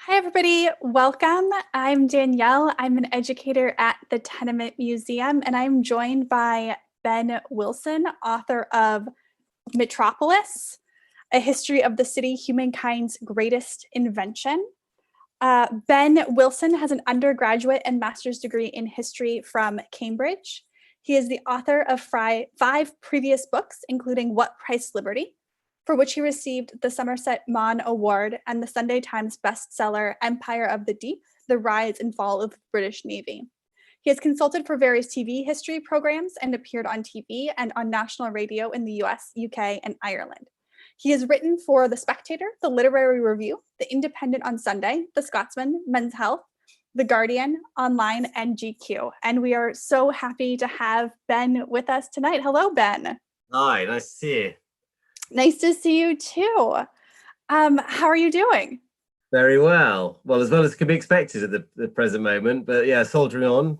Hi, everybody. Welcome. I'm Danielle. I'm an educator at the Tenement Museum, and I'm joined by Ben Wilson, author of Metropolis, A History of the City, Humankind's Greatest Invention. Ben Wilson has an undergraduate and master's degree in history from Cambridge. He is the author of five previous books, including What Price Liberty?, for which he received the Somerset Maugham Award and the Sunday Times bestseller Empire of the Deep, The Rise and Fall of the British Navy. He has consulted for various TV history programs and appeared on TV and on national radio in the US, UK, and Ireland. He has written for The Spectator, The Literary Review, The Independent on Sunday, The Scotsman, Men's Health, The Guardian, Online, and GQ. And we are so happy to have Ben with us tonight. Hello, Ben. Hi, nice to see you. Nice to see you too. How are you doing? Very well. Well as can be expected at the present moment, but yeah, soldiering on.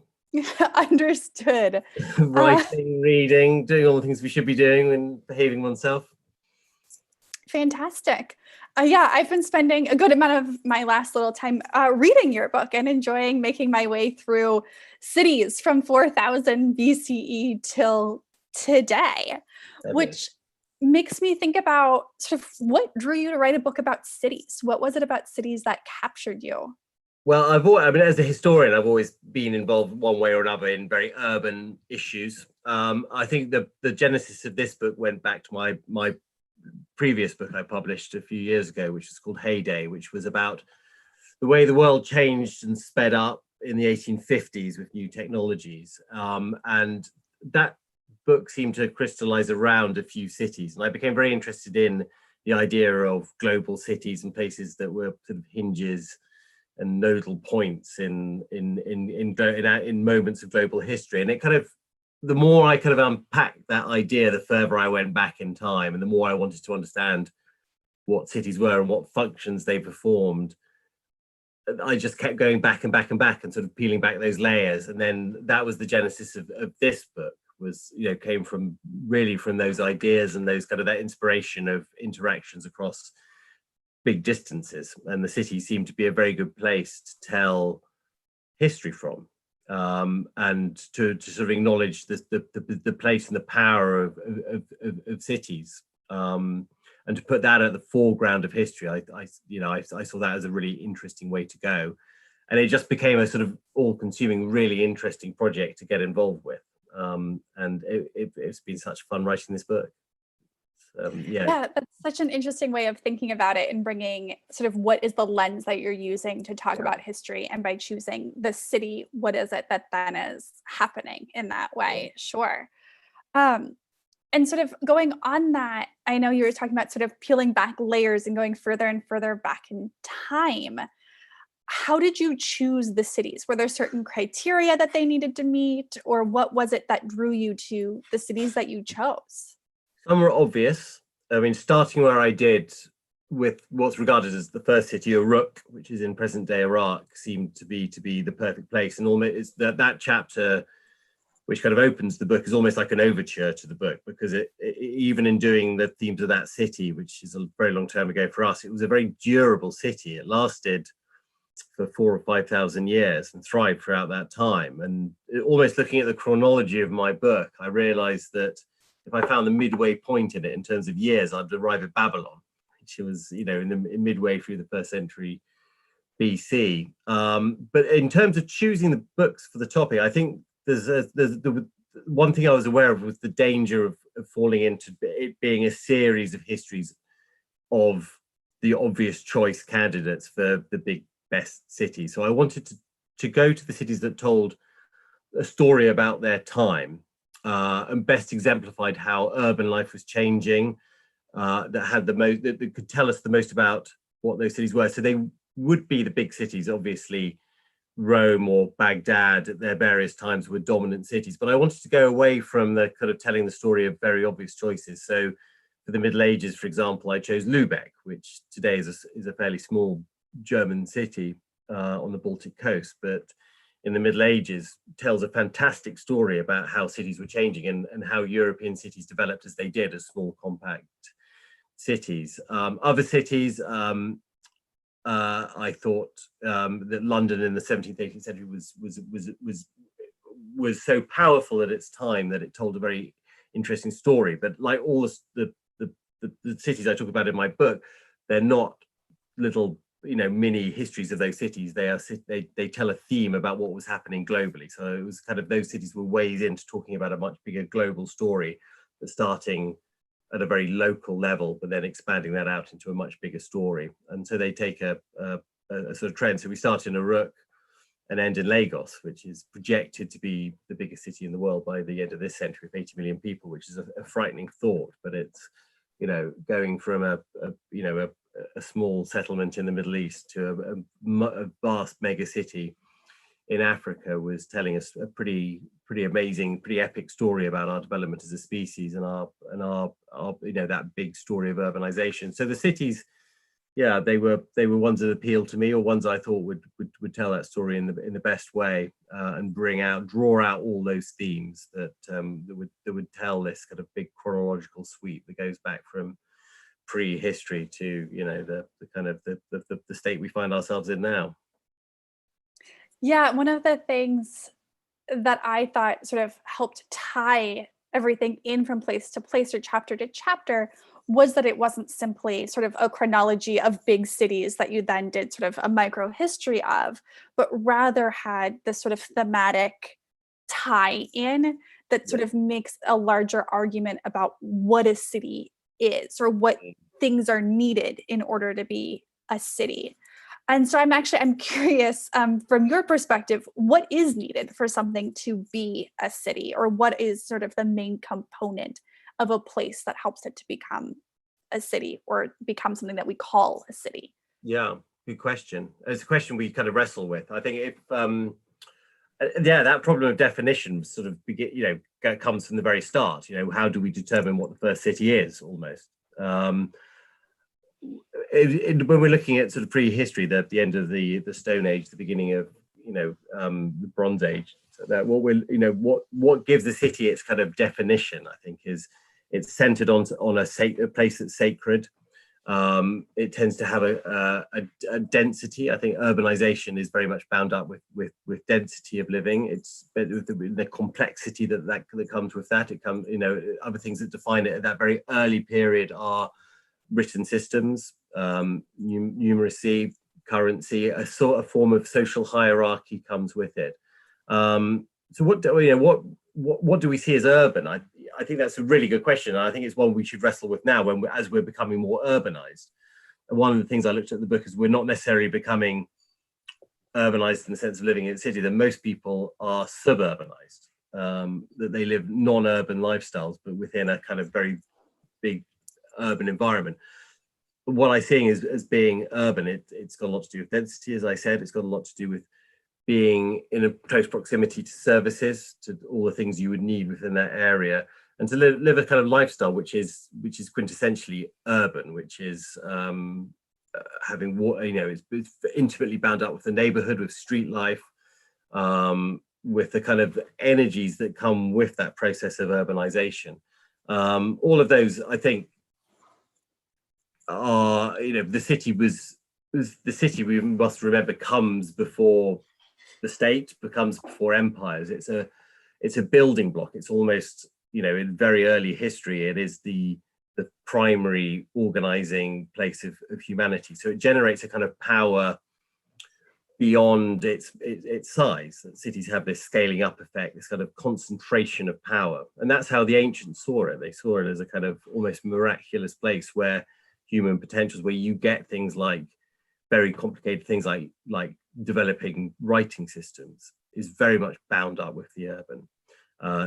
Understood. Writing, reading, doing all the things we should be doing and behaving oneself. Fantastic. Yeah, I've been spending a good amount of my last little time reading your book and enjoying making my way through cities from 4000 BCE till today, which makes me think about sort of what drew you to write a book about cities. What was it about cities that captured you? Well, as a historian, I've always been involved one way or another in very urban issues. I think the genesis of this book went back to my previous book I published a few years ago, which was called Heyday, which was about the way the world changed and sped up in the 1850s with new technologies. And that book seemed to crystallize around a few cities, and I became very interested in the idea of global cities and places that were sort of hinges and nodal points in moments of global history. And it kind of, the more I kind of unpacked that idea, the further I went back in time, and the more I wanted to understand what cities were and what functions they performed. I just kept going back and back and back and sort of peeling back those layers, and then that was the genesis of this book. Was, came from those ideas and those kind of that inspiration of interactions across big distances, and the city seemed to be a very good place to tell history from, and to sort of acknowledge the place and the power of cities, and to put that at the foreground of history. I saw that as a really interesting way to go, and it just became a sort of all-consuming, really interesting project to get involved with. And it's been such fun writing this book. Yeah, that's such an interesting way of thinking about it, and bringing sort of what is the lens that you're using to talk about history, and by choosing the city, what is it that then is happening in that way? Sure. And sort of going on that, I know you were talking about sort of peeling back layers and going further and further back in time. How did you choose the cities? Were there certain criteria that they needed to meet, or what was it that drew you to the cities that you chose? Some were obvious. I mean, starting where I did with what's regarded as the first city, Uruk, which is in present-day Iraq, seemed to be the perfect place. And almost that chapter, which kind of opens the book, is almost like an overture to the book, because it even in doing the themes of that city, which is a very long time ago for us, it was a very durable city. It lasted for 4,000 or 5,000 years and thrived throughout that time. And almost looking at the chronology of my book, I realized that if I found the midway point in it in terms of years, I'd arrive at Babylon, which was, in midway through the first century BC. But in terms of choosing the books for the topic, I think there's the one thing I was aware of was the danger of falling into it being a series of histories of the obvious choice candidates for the big best cities. So I wanted to go to the cities that told a story about their time, and best exemplified how urban life was changing, that had the most, that could tell us the most about what those cities were. So they would be the big cities. Obviously Rome or Baghdad at their various times were dominant cities, but I wanted to go away from the kind of telling the story of very obvious choices. So for the Middle Ages, for example, I chose Lubeck, which today is a fairly small German city on the Baltic coast, but in the Middle Ages tells a fantastic story about how cities were changing, and how European cities developed as they did, as small compact cities. Other cities, I thought that London in the 17th, 18th century was so powerful at its time that it told a very interesting story. But like all the cities I talk about in my book, they're not little, mini histories of those cities. They tell a theme about what was happening globally. So it was kind of, those cities were ways into talking about a much bigger global story, but starting at a very local level, but then expanding that out into a much bigger story. And so they take a sort of trend. So we start in Uruk and end in Lagos, which is projected to be the biggest city in the world by the end of this century, with 80 million people, which is a frightening thought. But it's, going from a small settlement in the Middle East to a vast mega city in Africa was telling us a pretty amazing, pretty epic story about our development as a species and our that big story of urbanization. So the cities, yeah, they were ones that appealed to me, or ones I thought would tell that story in the best way, and draw out all those themes that would tell this kind of big chronological sweep that goes back from prehistory to the kind of the state we find ourselves in now. Yeah, one of the things that I thought sort of helped tie everything in from place to place or chapter to chapter was that it wasn't simply sort of a chronology of big cities that you then did sort of a micro history of, but rather had this sort of thematic tie in that sort of makes a larger argument about what a city is or what things are needed in order to be a city. And so I'm curious, from your perspective, what is needed for something to be a city, or what is sort of the main component of a place that helps it to become a city or become something that we call a city? Yeah, good question. It's a question we kind of wrestle with. I think if that problem of definition sort of comes from the very start. How do we determine what the first city is? Almost. When we're looking at sort of prehistory, the end of the Stone Age, the beginning of the Bronze Age, so that what gives the city its kind of definition, I think, is it's centered on a place that's sacred. It tends to have a density. I think urbanization is very much bound up with density of living. It's the complexity that comes with that. It comes, other things that define it at that very early period are written systems, numeracy, currency, a sort of form of social hierarchy comes with it. So what do we see as urban? I think that's a really good question. And I think it's one we should wrestle with now as we're becoming more urbanized. And one of the things I looked at in the book is we're not necessarily becoming urbanized in the sense of living in a city, that most people are suburbanized, that they live non-urban lifestyles, but within a kind of very big urban environment. But what I'm seeing as being urban, it's got a lot to do with density, as I said. It's got a lot to do with being in a close proximity to services, to all the things you would need within that area, and to live a kind of lifestyle which is quintessentially urban, which is having it's intimately bound up with the neighborhood, with street life, with the kind of energies that come with that process of urbanization. All of those, I think, are the city we must remember comes before the state, becomes before empires. It's a building block. It's almost, in very early history, it is the primary organizing place of humanity. So it generates a kind of power beyond its size. Cities have this scaling up effect, this kind of concentration of power. And that's how the ancients saw it. They saw it as a kind of almost miraculous place where human potentials, where you get things like very complicated things like developing writing systems, is very much bound up with the urban.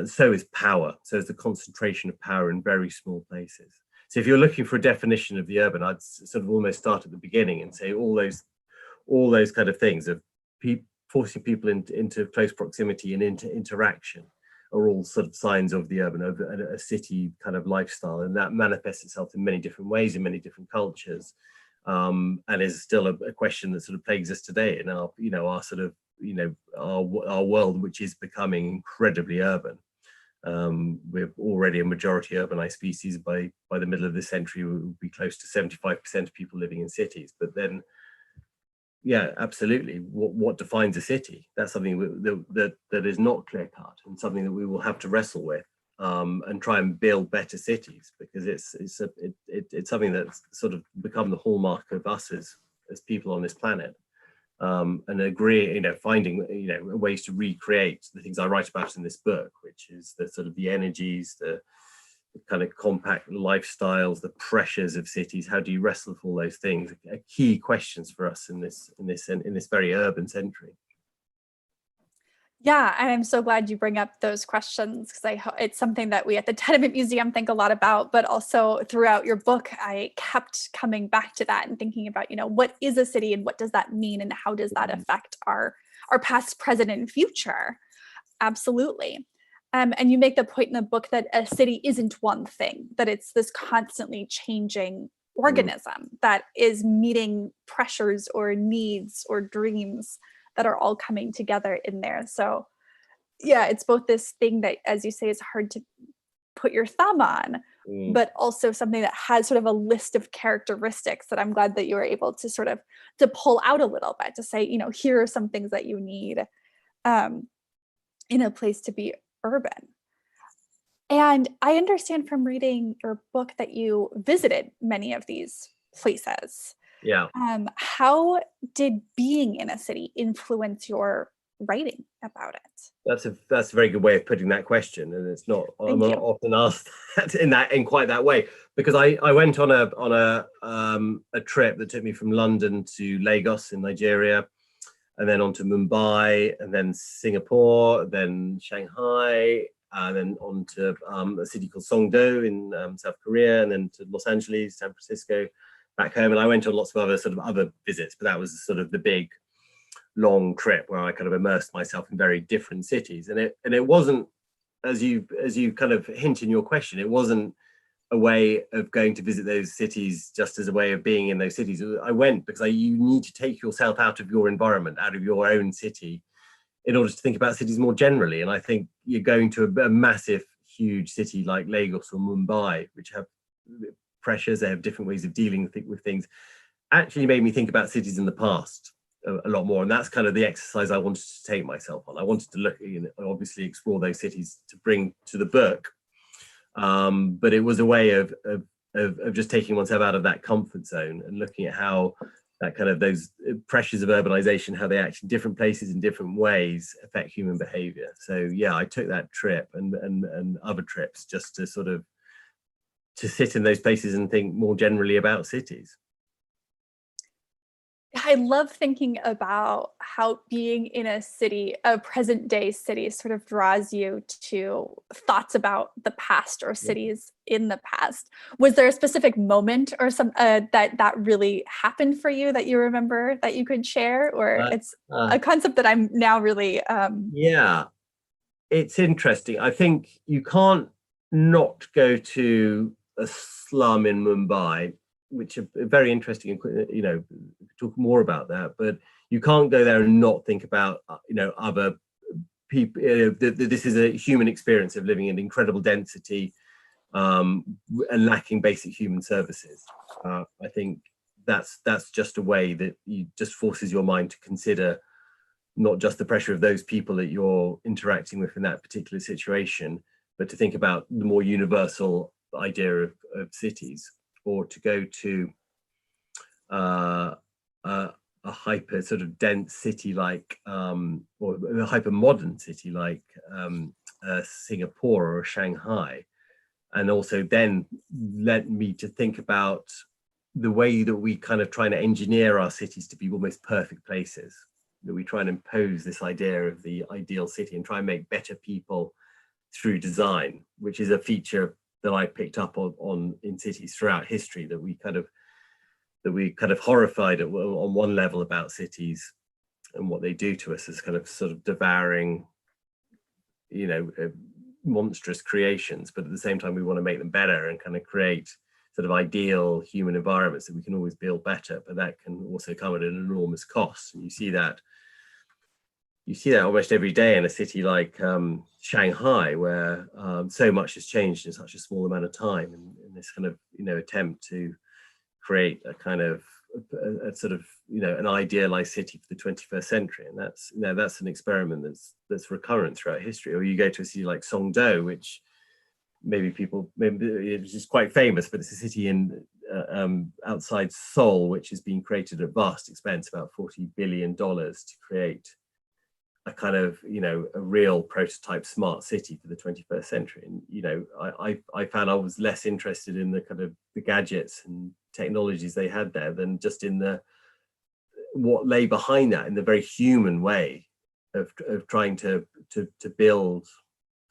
So is power. So is the concentration of power in very small places. So if you're looking for a definition of the urban, I'd sort of almost start at the beginning and say all those kind of things of forcing people into close proximity and into interaction are all sort of signs of the urban, of a city kind of lifestyle, and that manifests itself in many different ways in many different cultures, and is still a question that sort of plagues us today in our sort of our world, which is becoming incredibly urban. We're already a majority urbanized species. By the middle of this century, we will be close to 75% of people living in cities. But then yeah, absolutely. What defines a city? That's something that is not clear cut, and something that we will have to wrestle with, and try and build better cities, because it's something that's sort of become the hallmark of us as people on this planet. And agree, finding ways to recreate the things I write about in this book, which is the sort of the energies, the kind of compact lifestyles, the pressures of cities. How do you wrestle with all those things? Are key questions for us in this very urban century. Yeah, and I'm so glad you bring up those questions, because it's something that we at the Tenement Museum think a lot about, but also throughout your book, I kept coming back to that and thinking about, what is a city and what does that mean and how does that affect our past, present, and future? Absolutely. And you make the point in the book that a city isn't one thing, that it's this constantly changing organism that is meeting pressures or needs or dreams that are all coming together in there. So yeah, it's both this thing that, as you say, is hard to put your thumb on, but also something that has sort of a list of characteristics that I'm glad that you were able to sort of to pull out a little bit, to say, here are some things that you need in a place to be urban. And I understand from reading your book that you visited many of these places. Yeah. How did being in a city influence your writing about it? That's a very good way of putting that question, and it's not often asked in quite that way, because I went on a trip that took me from London to Lagos in Nigeria, and then on to Mumbai, and then Singapore, then Shanghai, and then on to a city called Songdo in South Korea, and then to Los Angeles, San Francisco, back home. And I went on lots of other visits, but that was sort of the big long trip where I kind of immersed myself in very different cities. And it wasn't, as you kind of hint in your question, it wasn't a way of going to visit those cities just as a way of being in those cities. I went because you need to take yourself out of your environment, out of your own city, in order to think about cities more generally. And I think you're going to a massive, huge city like Lagos or Mumbai, which have pressures, they have different ways of dealing with things, actually made me think about cities in the past a lot more. And that's kind of the exercise I wanted to take myself on. I wanted to look, obviously explore those cities to bring to the book. But it was a way of just taking oneself out of that comfort zone and looking at how that kind of those pressures of urbanization, how they act in different places in different ways affect human behavior. So yeah, I took that trip and other trips just to sort of to sit in those places and think more generally about cities. I love thinking about how being in a city, a present day city, sort of draws you to thoughts about the past or cities in the past. Was there a specific moment or some that really happened for you that you remember that you could share? Or it's a concept that I'm now really yeah, it's interesting. I think you can't not go to a slum in Mumbai, which are very interesting, and talk more about that, but you can't go there and not think about other people. This is a human experience of living in incredible density and lacking basic human services. I think that's just a way that you just forces your mind to consider not just the pressure of those people that you're interacting with in that particular situation, but to think about the more universal idea of cities, or to go to a hyper sort of dense city like, or a hyper modern city like Singapore or Shanghai. And also then led me to think about the way that we kind of trying to engineer our cities to be almost perfect places, that we try and impose this idea of the ideal city and try and make better people through design, which is a feature that I picked up on in cities throughout history, that we kind of horrified on one level about cities and what they do to us as kind of sort of devouring, monstrous creations, but at the same time we want to make them better and kind of create sort of ideal human environments that we can always build better, but that can also come at an enormous cost. And you see that almost every day in a city like Shanghai, where so much has changed in such a small amount of time, in this kind of attempt to create a kind of a sort of, an idealized city for the 21st century. And that's an experiment that's recurrent throughout history. Or you go to a city like Songdo, which maybe it's just quite famous, but it's a city in outside Seoul, which has been created at vast expense, about $40 billion, to create a kind of, a real prototype smart city for the 21st century. And, I found I was less interested in the kind of the gadgets and technologies they had there than just in what lay behind that, in the very human way of trying to build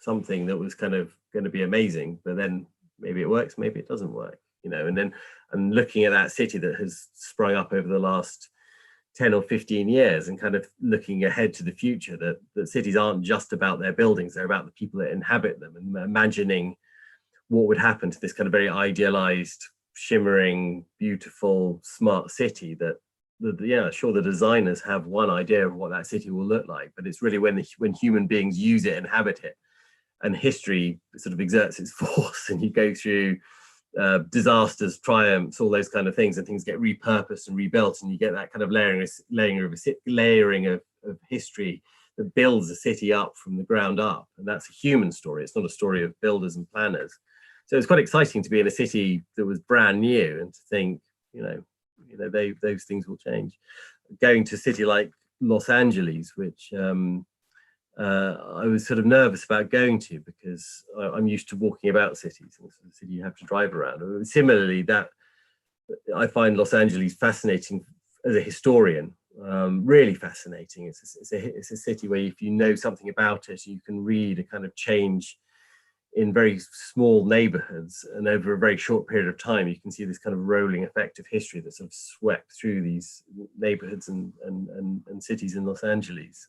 something that was kind of going to be amazing, but then maybe it works, maybe it doesn't work, and looking at that city that has sprung up over the last 10 or 15 years and kind of looking ahead to the future, that cities aren't just about their buildings, they're about the people that inhabit them, and imagining what would happen to this kind of very idealized, shimmering, beautiful, smart city sure, the designers have one idea of what that city will look like, but it's really when human beings use it, inhabit it, and history sort of exerts its force, and you go through disasters, triumphs, all those kind of things, and things get repurposed and rebuilt, and you get that kind of layering of history that builds a city up from the ground up. And that's a human story. It's not a story of builders and planners. So it's quite exciting to be in a city that was brand new and to think, those things will change. Going to a city like Los Angeles, which I was sort of nervous about going to, because I'm used to walking about cities, and it's a city you have to drive around. Similarly, that I find Los Angeles fascinating as a historian, really fascinating. It's a city where if you know something about it, you can read a kind of change in very small neighborhoods, and over a very short period of time, you can see this kind of rolling effect of history that sort of swept through these neighborhoods and cities in Los Angeles.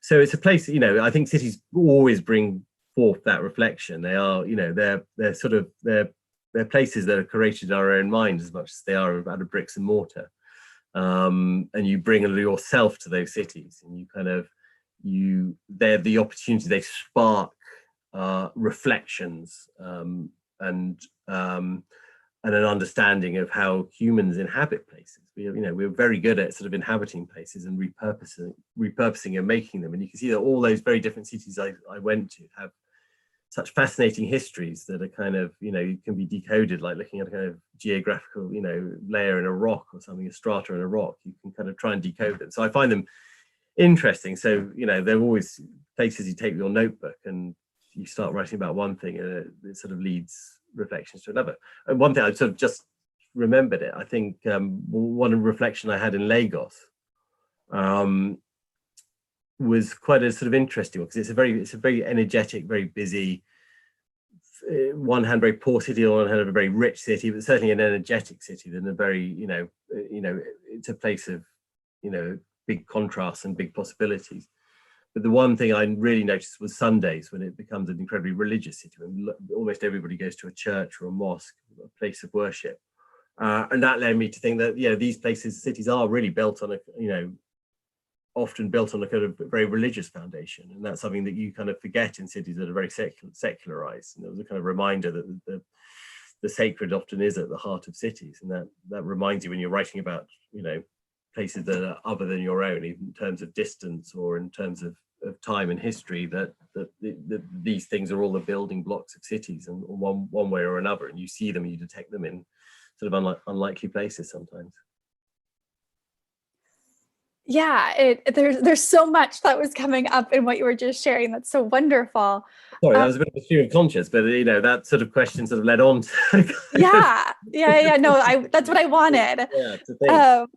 So it's a place, I think cities always bring forth that reflection. They are, they're places that are created in our own mind as much as they are out of bricks and mortar. And you bring yourself to those cities, and they're the opportunity, they spark reflections and an understanding of how humans inhabit places. We're very good at sort of inhabiting places and repurposing and making them. And you can see that all those very different cities I went to have such fascinating histories that are kind of, can be decoded, like looking at a kind of geographical, layer in a rock or something, a strata in a rock. You can kind of try and decode them. So I find them interesting. So, they're always places you take your notebook and you start writing about one thing, and it sort of leads reflections to another. And one thing I sort of just remembered it, I think one reflection I had in Lagos was quite a sort of interesting one, because it's a very energetic, very busy, one hand very poor city, on one hand a very rich city, but certainly an energetic city, than a very, it's a place of, big contrasts and big possibilities. But the one thing I really noticed was Sundays, when it becomes an incredibly religious city, when almost everybody goes to a church or a mosque, a place of worship. And that led me to think that, these cities are really built on often built on a kind of very religious foundation. And that's something that you kind of forget in cities that are very secularized. And it was a kind of reminder that the sacred often is at the heart of cities. And that reminds you when you're writing about, places that are other than your own, even in terms of distance or in terms of time and history, that these things are all the building blocks of cities, and one way or another, and you see them, you detect them in sort of unlikely places sometimes. Yeah, there's so much that was coming up in what you were just sharing. That's so wonderful. Sorry, that was a bit of a stream of conscious, but that sort of question sort of led on to yeah. No, that's what I wanted.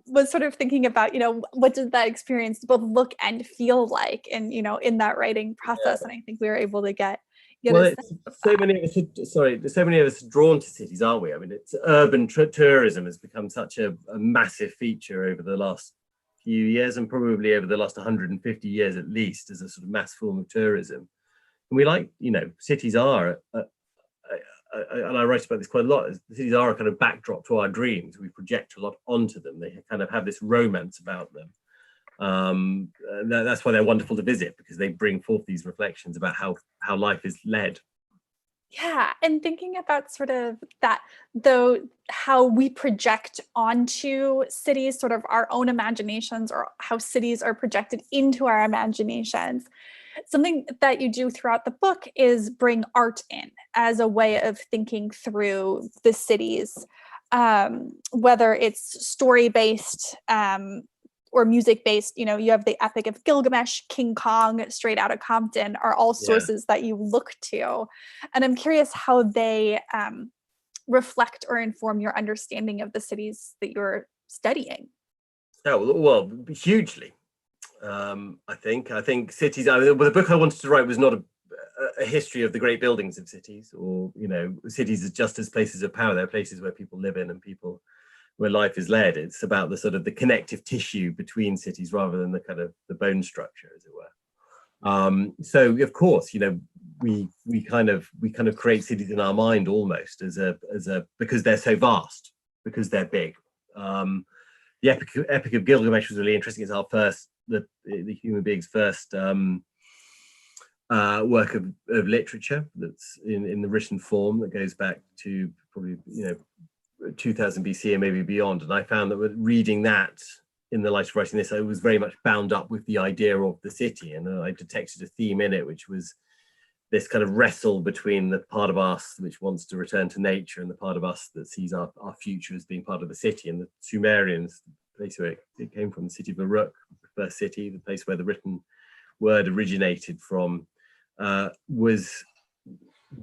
Was sort of thinking about, what did that experience both look and feel like, and in that writing process. And I think we were able to get so many of us are drawn to cities, aren't we? I mean, it's urban tourism has become such a massive feature over the last few years, and probably over the last 150 years at least, as a sort of mass form of tourism. And we like, cities are, and I write about this quite a lot, cities are a kind of backdrop to our dreams. We project a lot onto them. They kind of have this romance about them. That's why they're wonderful to visit, because they bring forth these reflections about how life is led. Yeah, and thinking about sort of that, though, how we project onto cities, sort of our own imaginations, or how cities are projected into our imaginations. Something that you do throughout the book is bring art in as a way of thinking through the cities, whether it's story based, or music based. You know, you have the Epic of Gilgamesh, King Kong, Straight Outta Compton are all Yeah. sources that you look to. And I'm curious how they reflect or inform your understanding of the cities that you're studying. Oh, well, hugely. I think cities. Well, the book I wanted to write was not a history of the great buildings of cities, or cities as just as places of power. They're places where people live in and people where life is led. It's about the sort of the connective tissue between cities rather than the kind of the bone structure, as it were. So of course, we kind of create cities in our mind almost as a because they're so vast, because they're big. The Epic of Gilgamesh was really interesting. It's our first, the human being's first work of literature that's in the written form, that goes back to probably 2000 BC and maybe beyond. And I found that with reading that in the light of writing this, I was very much bound up with the idea of the city, and I detected a theme in it, which was this kind of wrestle between the part of us which wants to return to nature and the part of us that sees our future as being part of the city. And the Sumerians, the place where it came from, the city of Uruk, the first city, the place where the written word originated from, was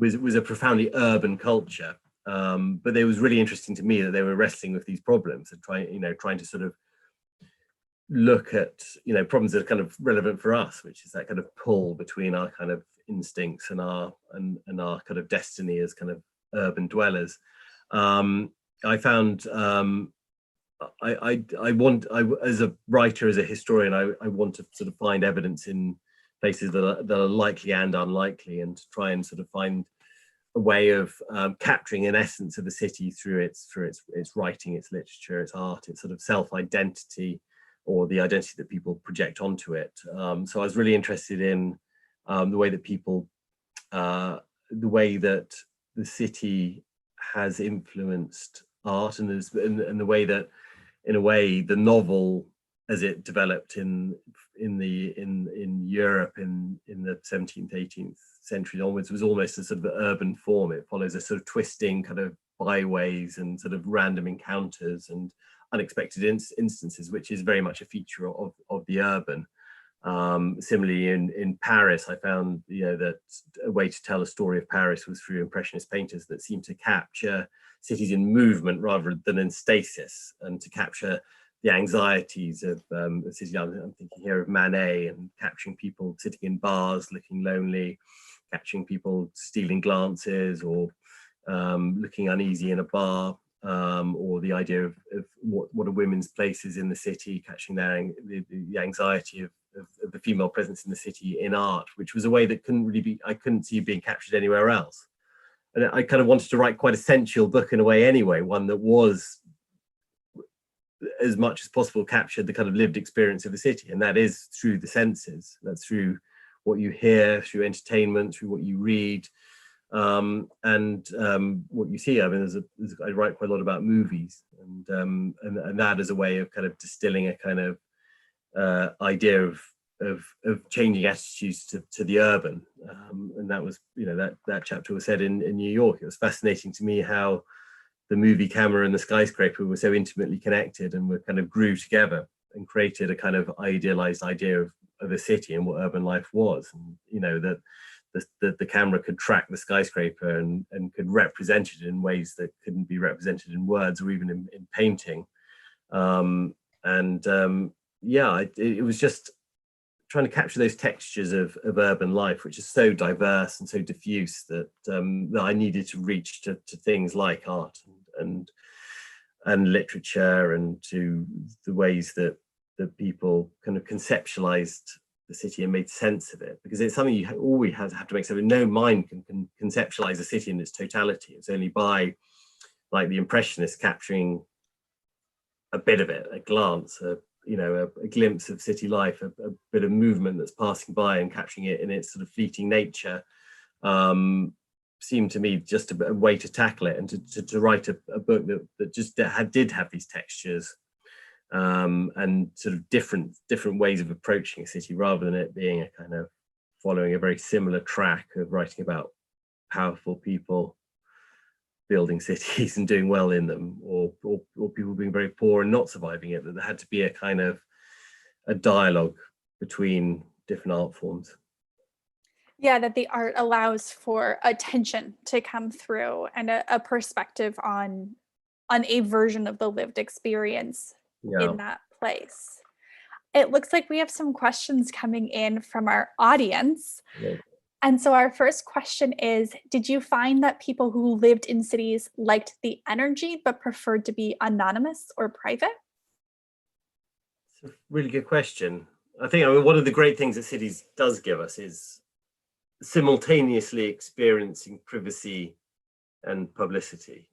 a profoundly urban culture. But it was really interesting to me that they were wrestling with these problems and trying to sort of look at problems that are kind of relevant for us, which is that kind of pull between our kind of instincts and our kind of destiny as kind of urban dwellers. I found as a writer, as a historian, I want to sort of find evidence in places that are likely and unlikely, and to try and sort of find a way of capturing an essence of a city through its writing, its literature, its art, its sort of self-identity, or the identity that people project onto it. So I was really interested in the way that people, the way that the city has influenced art, and the way that, in a way, the novel, as it developed in Europe in the 17th, 18th century onwards, was almost a sort of urban form. It follows a sort of twisting kind of byways and sort of random encounters and unexpected instances, which is very much a feature of the urban. Similarly, in Paris, I found that a way to tell a story of Paris was through Impressionist painters that seemed to capture cities in movement rather than in stasis, and to capture the anxieties of the city. I'm thinking here of Manet, and capturing people sitting in bars looking lonely, capturing people stealing glances, or looking uneasy in a bar, or the idea of what are women's places in the city, catching the anxiety of the female presence in the city in art, which was a way that I couldn't see being captured anywhere else. And I kind of wanted to write quite a sensual book in a way anyway, one that was, as much as possible, captured the kind of lived experience of the city, and that is through the senses. That's through what you hear, through entertainment, through what you read, and what you see. I mean, I write quite a lot about movies, and that is a way of kind of distilling a kind of idea of changing attitudes to the urban, and that was that chapter was set in New York. It was fascinating to me how the movie camera and the skyscraper were so intimately connected, and were kind of grew together and created a kind of idealized idea of a city and what urban life was. And that the camera could track the skyscraper and could represent it in ways that couldn't be represented in words or even in painting. It was just trying to capture those textures of urban life, which is so diverse and so diffuse, that I needed to reach to things like art and literature, and to the ways that people kind of conceptualized the city and made sense of it, because it's something you always have to make sense of. No mind can conceptualize a city in its totality. It's only by, like, the Impressionists, capturing a bit of it, a glance, a glimpse of city life, a bit of movement that's passing by, and capturing it in its sort of fleeting nature, seemed to me just a way to tackle it, and to write a book that just did have these textures, and sort of different ways of approaching a city, rather than it being a kind of following a very similar track of writing about powerful people building cities and doing well in them, or people being very poor and not surviving it. That there had to be a kind of a dialogue between different art forms. Yeah, that the art allows for attention to come through, and a perspective on a version of the lived experience Yeah. in that place. It looks like we have some questions coming in from our audience. Yeah. And so our first question is, did you find that people who lived in cities liked the energy but preferred to be anonymous or private? It's a really good question. I think, I mean, one of the great things that cities does give us is simultaneously experiencing privacy and publicity,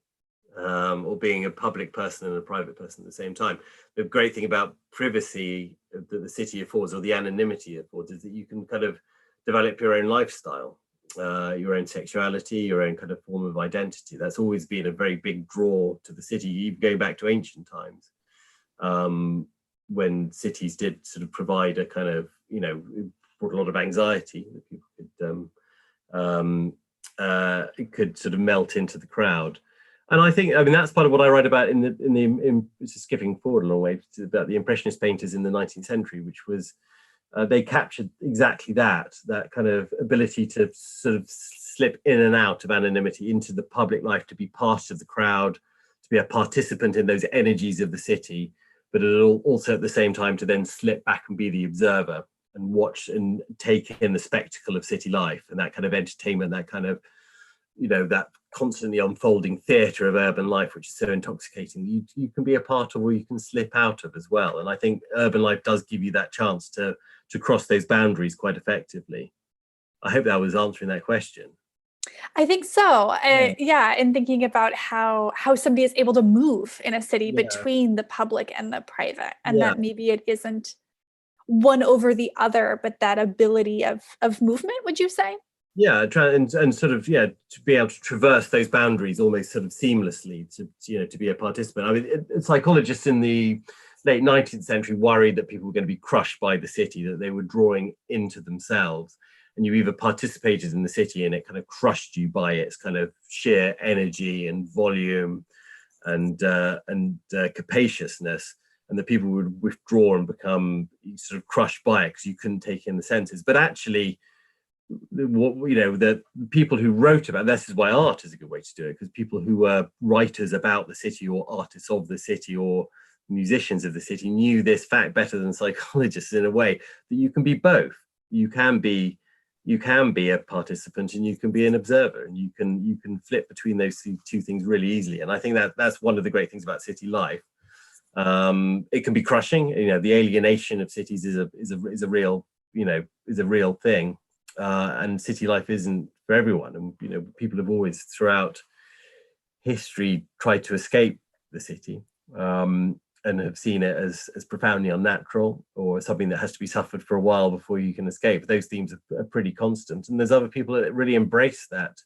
or being a public person and a private person at the same time. The great thing about privacy that the city affords, or the anonymity it affords, is that you can kind of develop your own lifestyle, your own sexuality, your own kind of form of identity. That's always been a very big draw to the city, even going back to ancient times, when cities did sort of provide a kind of, you know, brought a lot of anxiety that people could sort of melt into the crowd. And I think, I mean, that's part of what I write about in just skipping forward a long way, about the Impressionist painters in the 19th century, which was, they captured exactly that kind of ability to sort of slip in and out of anonymity into the public life, to be part of the crowd, to be a participant in those energies of the city, but also at the same time to then slip back and be the observer and watch and take in the spectacle of city life, and that kind of entertainment, that kind of, you know, that constantly unfolding theatre of urban life, which is so intoxicating. You can be a part of, or you can slip out of as well. And I think urban life does give you that chance to cross those boundaries quite effectively. I hope that was answering that question. I think so. Yeah, and thinking about how somebody is able to move in a city between the public and the private, and that maybe it isn't one over the other, but that ability of movement, would you say? Yeah, and sort of, yeah, to be able to traverse those boundaries almost sort of seamlessly, to, you know, to be a participant. I mean, psychologists in the late 19th century worried that people were going to be crushed by the city, that they were drawing into themselves, and you either participated in the city and it kind of crushed you by its kind of sheer energy and volume and capaciousness, and that people would withdraw and become sort of crushed by it because you couldn't take in the senses. But actually, what, you know, the people who wrote about this is why art is a good way to do it, because people who were writers about the city, or artists of the city, or musicians of the city, knew this fact better than psychologists, in a way that you can be both. You can be a participant and you can be an observer, and you can flip between those two things really easily. And I think that's one of the great things about city life. It can be crushing. You know, the alienation of cities is a real, you know, is a real thing. And city life isn't for everyone. And, you know, people have always throughout history tried to escape the city, and have seen it as profoundly unnatural, or something that has to be suffered for a while before you can escape. Those themes are pretty constant. And there's other people that really embrace that,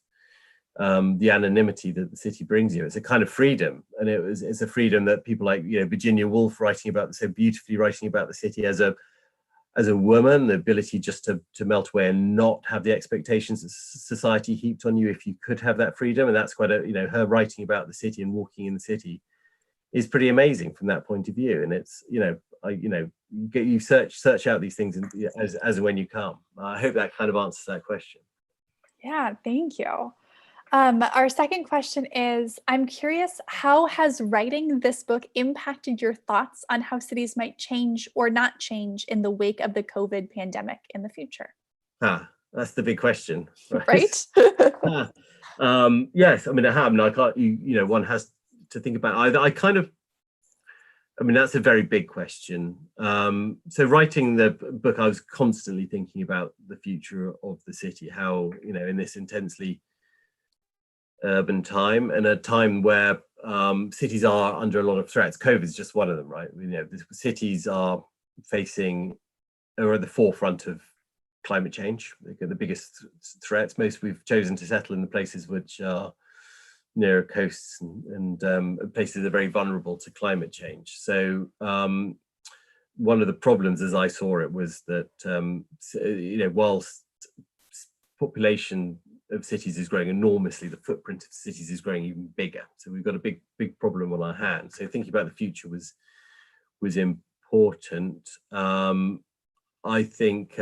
the anonymity that the city brings you. It's a kind of freedom, and it's a freedom that people like, you know, Virginia Woolf, so beautifully writing about the city as a woman, the ability just to melt away and not have the expectations that society heaped on you, if you could have that freedom. And that's quite a, you know, her writing about the city and walking in the city is pretty amazing from that point of view. And it's, you know, you search out these things as and when you come. I hope that kind of answers that question. Yeah, thank you. Our second question is, I'm curious, how has writing this book impacted your thoughts on how cities might change or not change in the wake of the COVID pandemic in the future? That's the big question, Right? Yes, I mean, I have. I can't, you know, one has to think about. I mean, that's a very big question. So writing the book, I was constantly thinking about the future of the city, how, you know, in this intensely urban time, and a time where cities are under a lot of threats. COVID is just one of them, right? You know, the cities are at the forefront of climate change. The biggest threats. Most we've chosen to settle in the places which are near coasts and places that are very vulnerable to climate change. So one of the problems, as I saw it, was that whilst population of cities is growing enormously, the footprint of cities is growing even bigger. So we've got a big problem on our hands. So thinking about the future was important. I think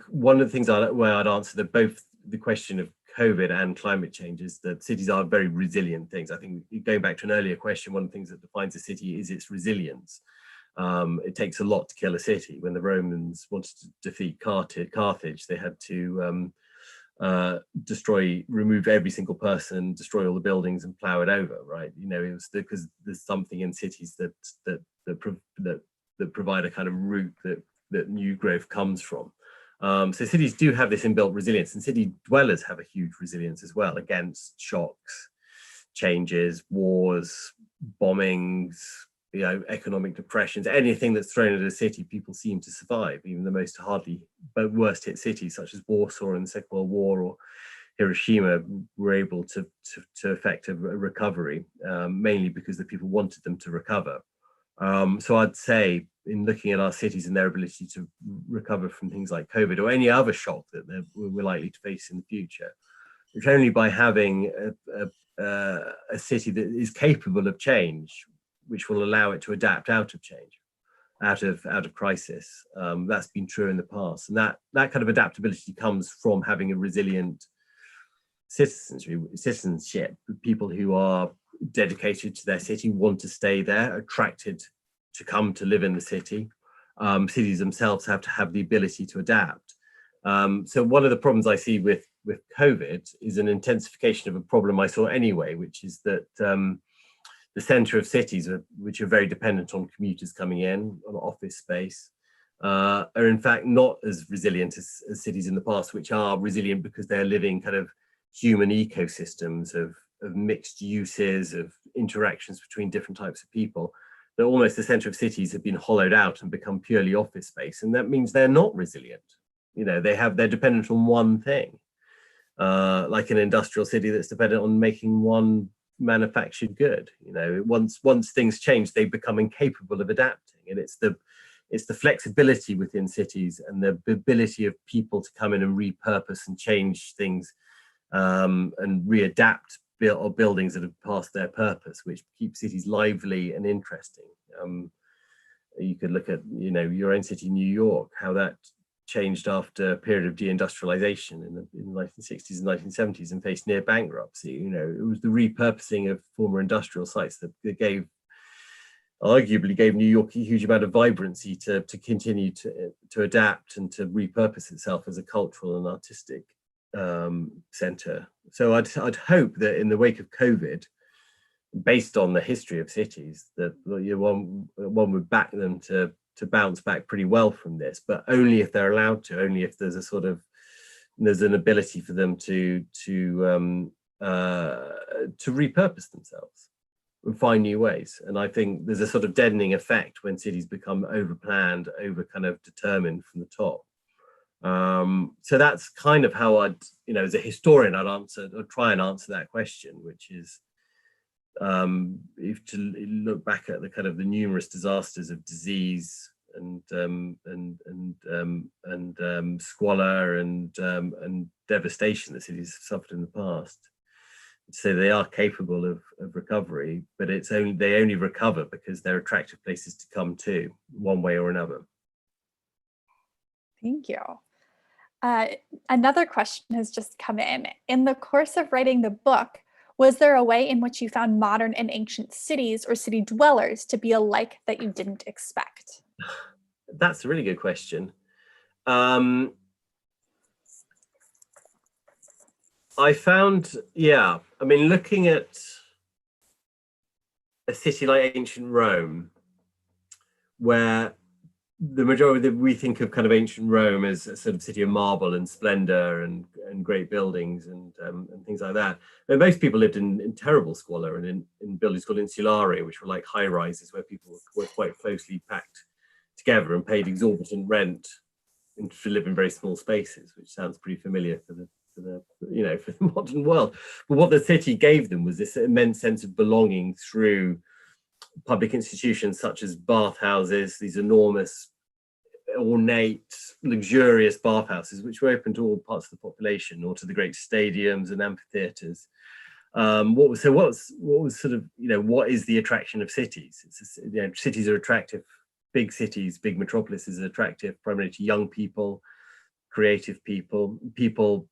one of the things where I'd answer that both the question of COVID and climate change is that cities are very resilient things. I think going back to an earlier question, one of the things that defines a city is its resilience. It takes a lot to kill a city. When the Romans wanted to defeat Carthage, they had to remove every single person, destroy all the buildings, and plow it over. Right? It was because there's something in cities that provide a kind of route that new growth comes from. So cities do have this inbuilt resilience, and city dwellers have a huge resilience as well against shocks, changes, wars, bombings, economic depressions. Anything that's thrown at a city, people seem to survive. Even the most worst hit cities, such as Warsaw in the Second World War or Hiroshima, were able to effect a recovery, mainly because the people wanted them to recover. So I'd say, in looking at our cities and their ability to recover from things like COVID or any other shock that we're likely to face in the future, it's only by having a city that is capable of change, which will allow it to adapt out of change, out of crisis. That's been true in the past, and that kind of adaptability comes from having a resilient citizenship. People who are dedicated to their city, want to stay there, attracted to come to live in the city. Cities themselves have to have the ability to adapt. So one of the problems I see with COVID is an intensification of a problem I saw anyway, which is that the center of cities, which are very dependent on commuters coming in, on office space, are in fact not as resilient as cities in the past, which are resilient because they're living kind of human ecosystems of mixed uses, of interactions between different types of people. That almost the center of cities have been hollowed out and become purely office space, and that means they're not resilient. They're dependent on one thing, like an industrial city that's dependent on making one manufactured good. Once things change, they become incapable of adapting, and it's the flexibility within cities and the ability of people to come in and repurpose and change things and readapt buildings that have passed their purpose, which keep cities lively and interesting. You could look at your own city, New York, how that changed after a period of deindustrialization in the 1960s and 1970s and faced near bankruptcy. It was the repurposing of former industrial sites that arguably gave New York a huge amount of vibrancy to continue to adapt and to repurpose itself as a cultural and artistic center. So I'd hope that in the wake of COVID, based on the history of cities, that one would back them to bounce back pretty well from this, but only if they're allowed to, only if there's an ability for them to repurpose themselves and find new ways. And I think there's a sort of deadening effect when cities become overplanned, over kind of determined from the top. So that's kind of how I'd, as a historian, I'd try and answer that question, which is if to look back at the kind of the numerous disasters of disease and squalor and devastation that cities have suffered in the past. So they are capable of recovery, but they only recover because they're attractive places to come to, one way or another. Thank you. Another question has just come in. In the course of writing the book, was there a way in which you found modern and ancient cities or city dwellers to be alike that you didn't expect? That's a really good question. I found, looking at a city like ancient Rome, where the majority we think of kind of ancient Rome as a sort of city of marble and splendor and great buildings and things like that. But most people lived in terrible squalor and in buildings called insularia, which were like high rises where people were quite closely packed together and paid exorbitant rent and to live in very small spaces, which sounds pretty familiar for the for the modern world. But what the city gave them was this immense sense of belonging through public institutions such as bathhouses, these enormous, ornate, luxurious bathhouses, which were open to all parts of the population, or to the great stadiums and amphitheaters. What was sort of, what is the attraction of cities? Cities are attractive. Big cities, big metropolises are attractive primarily to young people, creative people.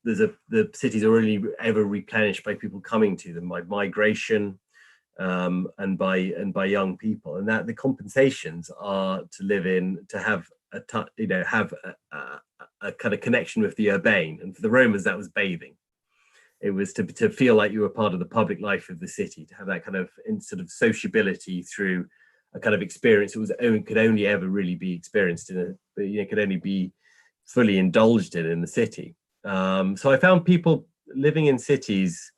The cities are only ever replenished by people coming to them, by migration, and by young people, and that the compensations are to live in, to have a kind of connection with the urbane. And for the Romans, that was bathing. It was to feel like you were part of the public life of the city, to have that kind of sort of sociability through a kind of experience that could only ever really be experienced could only be fully indulged in the city. So I found people living in cities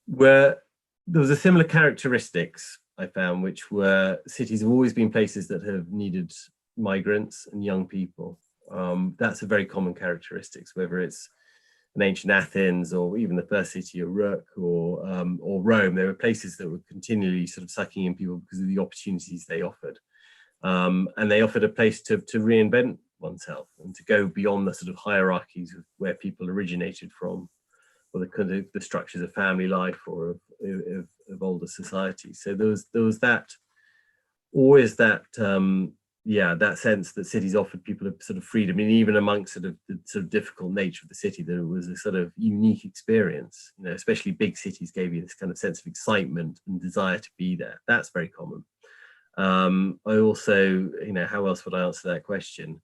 where there was a similar characteristics I found, which were cities have always been places that have needed migrants and young people. That's a very common characteristics, whether it's an ancient Athens or even the first city of Uruk or Rome. There were places that were continually sort of sucking in people because of the opportunities they offered. And they offered a place to reinvent oneself and to go beyond the sort of hierarchies of where people originated from, or the kind of the structures of family life or of older society. So there was that, always that that sense that cities offered people a sort of freedom, and even amongst sort of the sort of difficult nature of the city, that it was a sort of unique experience. Especially big cities gave you this kind of sense of excitement and desire to be there. That's very common. I also, how else would I answer that question?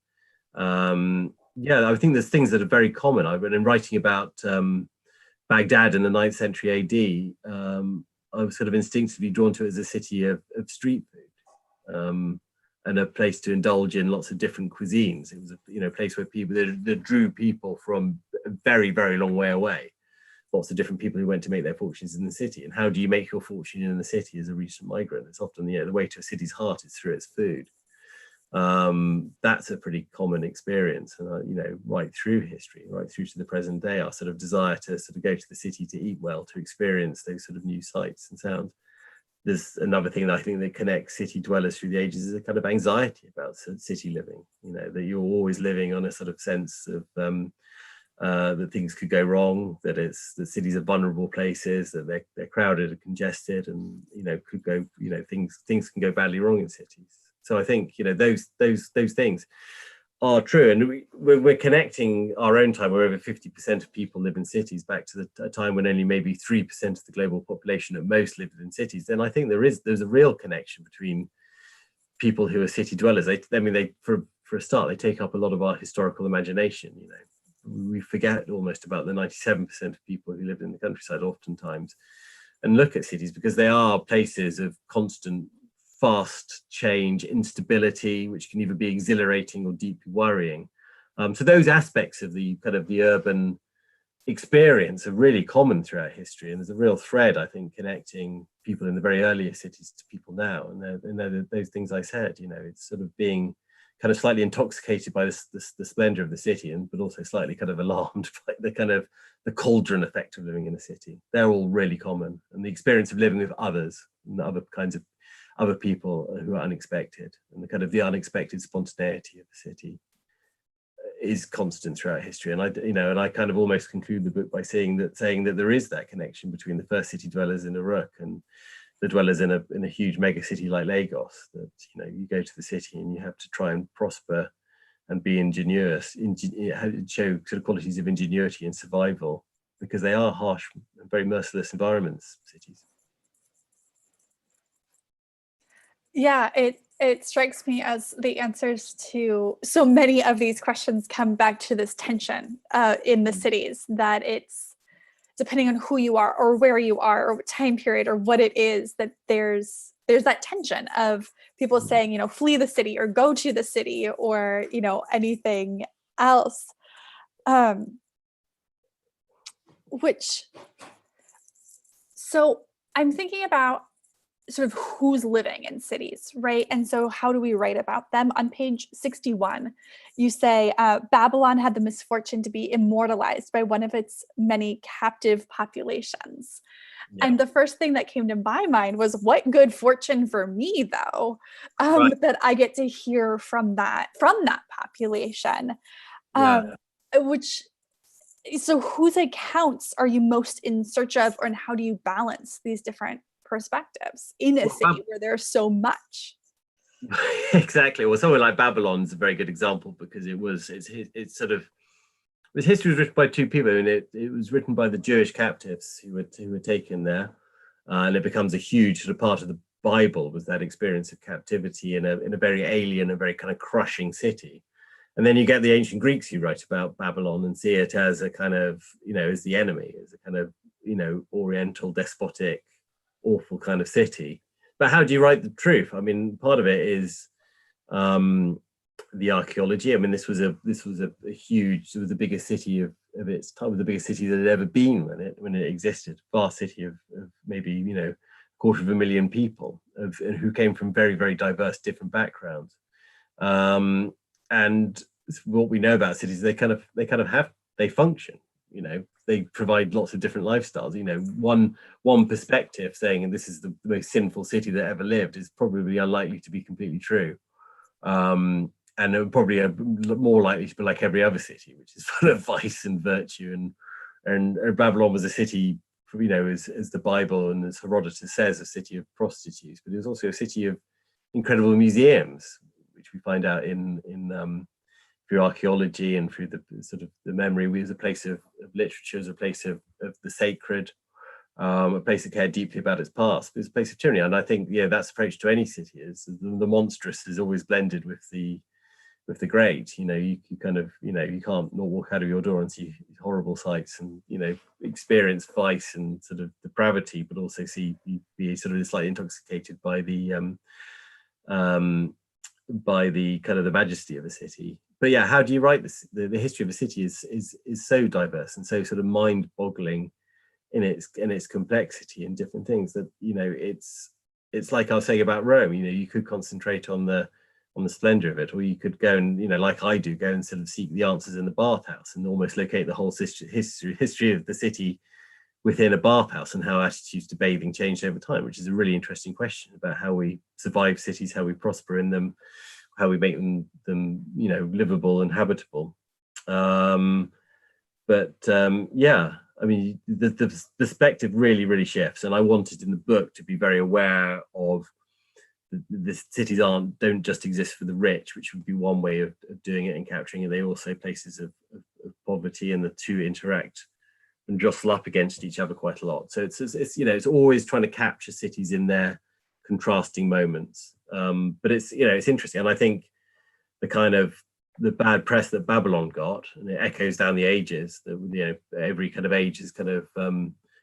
I think there's things that are very common. I've been writing about Baghdad in the 9th century AD. I was sort of instinctively drawn to it as a city of street food. And a place to indulge in lots of different cuisines. It was a place where people that drew people from a very, very long way away. Lots of different people who went to make their fortunes in the city. And how do you make your fortune in the city as a recent migrant? It's often the way to a city's heart is through its food. That's a pretty common experience, and right through history, right through to the present day, our sort of desire to sort of go to the city to eat well, to experience those sort of new sights and sounds. There's another thing that I think that connects city dwellers through the ages is a kind of anxiety about city living, that you're always living on a sort of sense of that things could go wrong, that cities are vulnerable places, that they're crowded and congested, and could go, things can go badly wrong in cities. So I think those things are true, and we're connecting our own time, where over 50% of people live in cities, back to a time when only maybe 3% of the global population at most lived in cities. Then I think there's a real connection between people who are city dwellers. They for a start, they take up a lot of our historical imagination. We forget almost about the 97% of people who live in the countryside oftentimes, and look at cities because they are places of constant, fast change, instability, which can either be exhilarating or deeply worrying. So those aspects of the kind of the urban experience are really common throughout history, and there's a real thread, I think, connecting people in the very earliest cities to people now. And they're those things I said, it's sort of being kind of slightly intoxicated by the splendor of the city, but also slightly kind of alarmed by the cauldron effect of living in a city. They're all really common, and the experience of living with others and other kinds of other people who are unexpected, and the unexpected spontaneity of the city is constant throughout history. And I kind of almost conclude the book by saying that there is that connection between the first city dwellers in Uruk and the dwellers in a huge mega city like Lagos. That you go to the city and you have to try and prosper and be ingenious, show sort of qualities of ingenuity and survival, because they are harsh and very merciless environments, cities. Yeah, it strikes me as the answers to so many of these questions come back to this tension in the cities, that it's depending on who you are or where you are or what time period or what it is, that there's that tension of people saying, flee the city or go to the city or, anything else. So I'm thinking about sort of who's living in cities, right? And so how do we write about them? On page 61, you say, Babylon had the misfortune to be immortalized by one of its many captive populations. Yeah. And the first thing that came to my mind was, what good fortune for me, though, Right. that I get to hear from that population. Yeah. Which, so whose accounts are you most in search of, and how do you balance these different perspectives in a city where there's so much? Exactly. Well, somewhere like Babylon's a very good example, because it's sort of, this history was written by two people, and it was written by the Jewish captives who were taken there, and it becomes a huge sort of part of the Bible, was that experience of captivity in a very alien, a very kind of crushing city. And then you get the ancient Greeks who write about Babylon and see it as a kind of, as the enemy, as a kind of, oriental, despotic, awful kind of city. But how do you write the truth? I mean, part of it is the archaeology. I mean, this was a huge, it was the biggest city of its time, the biggest city that had ever been when it existed. Vast city of maybe, 250,000 people who came from very, very diverse, different backgrounds. And what we know about cities, they function, they provide lots of different lifestyles. One perspective saying, and this is the most sinful city that ever lived, is probably unlikely to be completely true. And probably more likely to be like every other city, which is full of vice and virtue. And Babylon was a city, as the Bible and as Herodotus says, a city of prostitutes, but it was also a city of incredible museums, which we find out through archaeology and through the sort of the memory. It was a place of literature, as a place of the sacred, a place that cared deeply about its past. But it's a place of tyranny, and I think that's approach to any city is the monstrous is always blended with the great. You kind of you can't not walk out of your door and see horrible sights and experience vice and sort of depravity, but also be sort of slightly intoxicated by the kind of the majesty of a city. But yeah, how do you write this? The history of a city is so diverse and so sort of mind-boggling in its complexity and different things that it's like I was saying about Rome. You could concentrate on the splendor of it, or you could go and like I do, go and sort of seek the answers in the bathhouse and almost locate the whole history of the city within a bathhouse, and how attitudes to bathing changed over time, which is a really interesting question about how we survive cities, how we prosper in them, how we make them livable and habitable. Yeah, I mean, the perspective really, really shifts, and I wanted in the book to be very aware of the cities don't just exist for the rich, which would be one way of doing it and capturing it. They also places of poverty, and the two interact and jostle up against each other quite a lot. So it's always trying to capture cities in their contrasting moments. But it's interesting, and I think the bad press that Babylon got, and it echoes down the ages, that every kind of age has kind of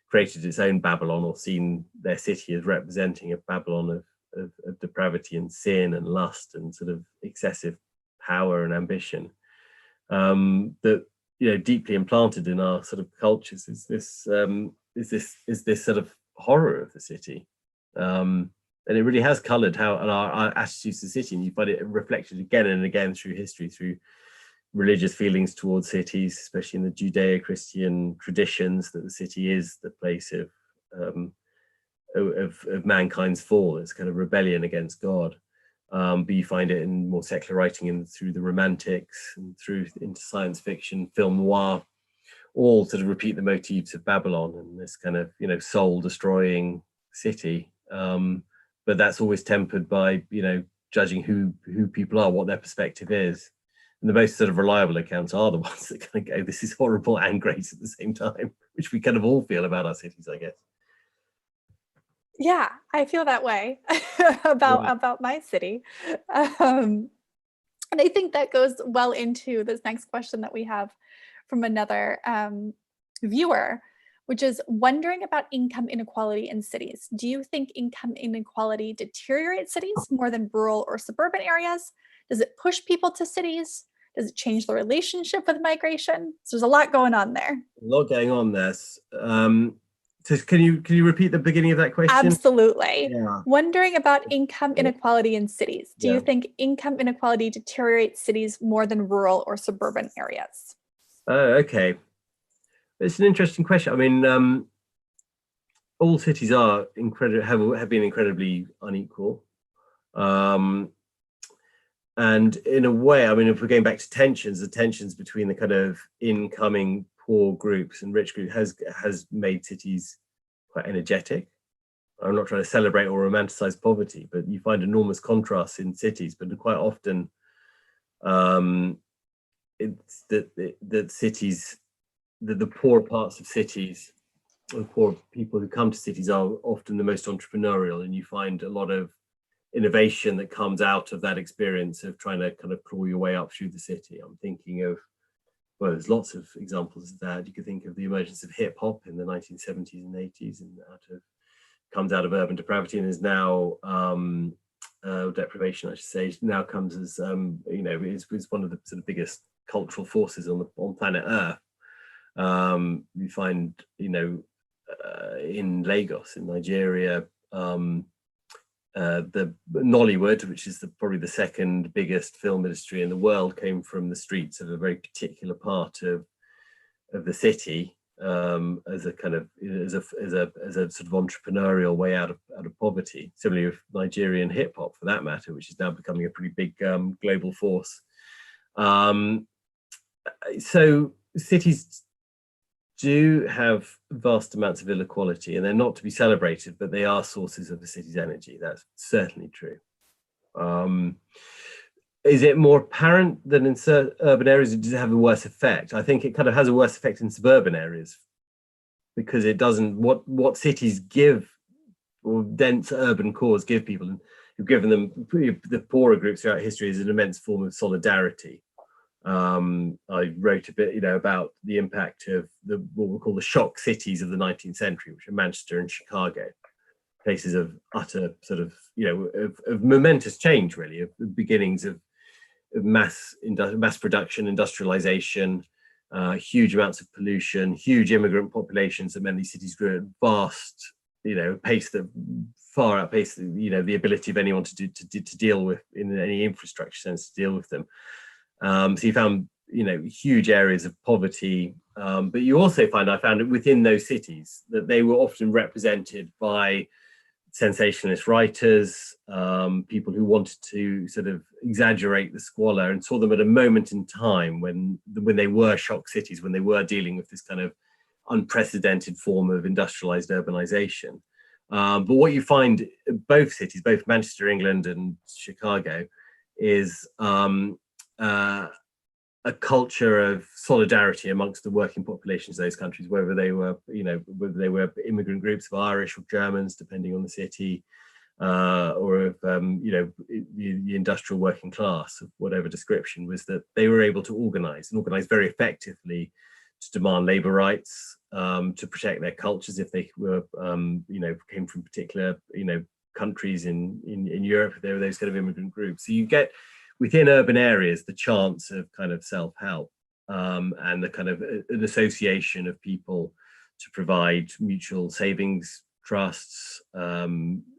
created its own Babylon, or seen their city as representing a Babylon of depravity and sin and lust and sort of excessive power and ambition. That deeply implanted in our sort of cultures is this sort of horror of the city, and it really has coloured our attitudes to the city, and you find it reflected again and again through history, through religious feelings towards cities, especially in the Judeo-Christian traditions, that the city is the place of mankind's fall. It's kind of rebellion against God. But you find it in more secular writing and through the Romantics and through into science fiction, film noir, all sort of repeat the motifs of Babylon and this kind of soul destroying city. But that's always tempered by judging who people are, what their perspective is. And the most sort of reliable accounts are the ones that kind of go, this is horrible and great at the same time, which we kind of all feel about our cities, I guess. Yeah, I feel that way about my city. And I think that goes well into this next question that we have from another viewer, which is wondering about income inequality in cities. Do you think income inequality deteriorates cities more than rural or suburban areas? Does it push people to cities? Does it change the relationship with migration? So there's a lot going on there. A lot going on there. So can you repeat the beginning of that question? Absolutely. Yeah. Wondering about income inequality in cities. Do Yeah. you think income inequality deteriorates cities more than rural or suburban areas? Okay. It's an interesting question. I mean, all cities are have been incredibly unequal. And in a way, I mean, if we're going back to tensions, the tensions between the kind of incoming poor groups and rich groups has made cities quite energetic. I'm not trying to celebrate or romanticize poverty, but you find enormous contrasts in cities. But quite often, it's that cities, the poorer parts of cities, the poor people who come to cities are often the most entrepreneurial, and you find a lot of innovation that comes out of that experience of trying to kind of crawl your way up through the city. I'm thinking of, well, there's lots of examples of that. You could think of the emergence of hip hop in the 1970s and 80s, and comes out of urban depravity and is now deprivation, I should say, now comes as is one of the sort of biggest cultural forces on planet Earth. You find, in Lagos, in Nigeria, the Nollywood, which is probably the second biggest film industry in the world, came from the streets of a very particular part of the city, as a kind of as a sort of entrepreneurial way out of poverty. Similarly with Nigerian hip hop, for that matter, which is now becoming a pretty big global force. So cities do have vast amounts of inequality, and they're not to be celebrated, but they are sources of the city's energy. That's certainly true. Is it more apparent than in certain urban areas? Does it have a worse effect? I think it kind of has a worse effect in suburban areas, because it doesn't, what cities give, or dense urban cores give people, and who've given them, the poorer groups throughout history, is an immense form of solidarity. I wrote a bit, about the impact of what we call the shock cities of the 19th century, which are Manchester and Chicago, places of utter sort of, of momentous change, really, of the beginnings of mass production, industrialization, huge amounts of pollution, huge immigrant populations that meant these cities grew at vast, pace that far outpaced, the ability of anyone to deal with, in any infrastructure sense, to deal with them. So you found, huge areas of poverty, but you also I found it within those cities that they were often represented by sensationalist writers, people who wanted to sort of exaggerate the squalor, and saw them at a moment in time when they were shock cities, when they were dealing with this kind of unprecedented form of industrialized urbanization. But what you find in both cities, both Manchester, England, and Chicago, is a culture of solidarity amongst the working populations of those countries, whether they were, immigrant groups of Irish or Germans, depending on the city, or of, the industrial working class of whatever description, was that they were able to organize very effectively to demand labor rights, to protect their cultures if they were, came from particular, countries in Europe, if there were those kind of immigrant groups. So you get, within urban areas, the chance of kind of self-help, and the kind of an association of people to provide mutual savings trusts,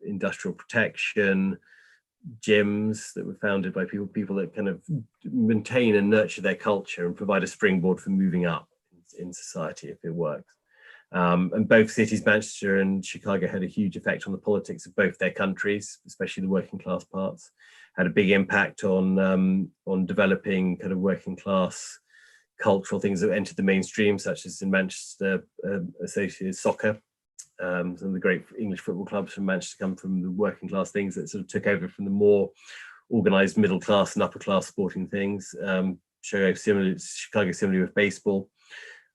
industrial protection, gyms that were founded by people that kind of maintain and nurture their culture and provide a springboard for moving up in society if it works. And both cities, Manchester and Chicago, had a huge effect on the politics of both their countries, especially the working class parts. Had a big impact on developing kind of working class cultural things that entered the mainstream, such as in Manchester, associated soccer. Some of the great English football clubs from Manchester come from the working class things that sort of took over from the more organized middle class and upper class sporting things. Chicago similarly with baseball.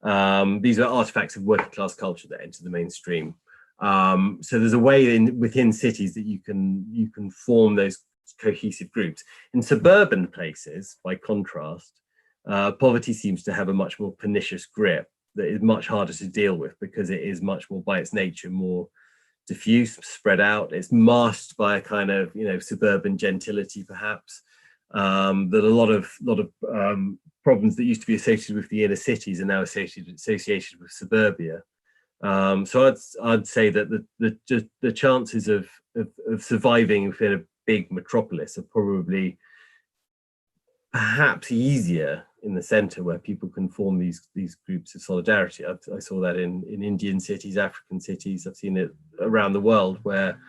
These are artifacts of working class culture that enter the mainstream. So there's a way within cities that you can form those cohesive groups. In suburban places, by contrast, poverty seems to have a much more pernicious grip that is much harder to deal with, because it is much more, by its nature, more diffuse, spread out. It's masked by a kind of, suburban gentility, perhaps, that a lot of problems that used to be associated with the inner cities are now associated with suburbia. So I'd say that the chances of surviving within a big metropolis are probably perhaps easier in the center, where people can form these groups of solidarity. I saw that in Indian cities, African cities. I've seen it around the world, where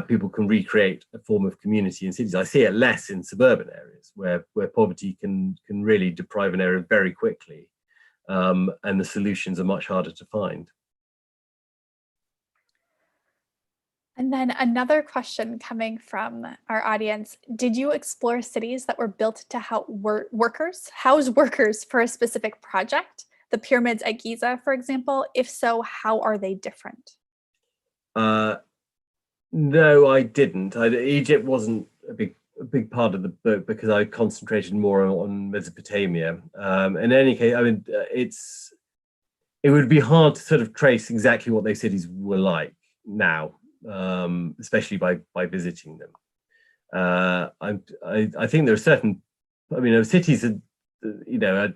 people can recreate a form of community in cities. I see it less in suburban areas, where poverty can really deprive an area very quickly, and the solutions are much harder to find. And then another question coming from our audience: did you explore cities that were built to house workers for a specific project? The pyramids at Giza, for example. If so, how are they different? No, I didn't. Egypt wasn't a big part of the book, because I concentrated more on Mesopotamia. In any case, I mean, it would be hard to sort of trace exactly what those cities were like now, especially by visiting them. I think there are certain, I mean, cities are,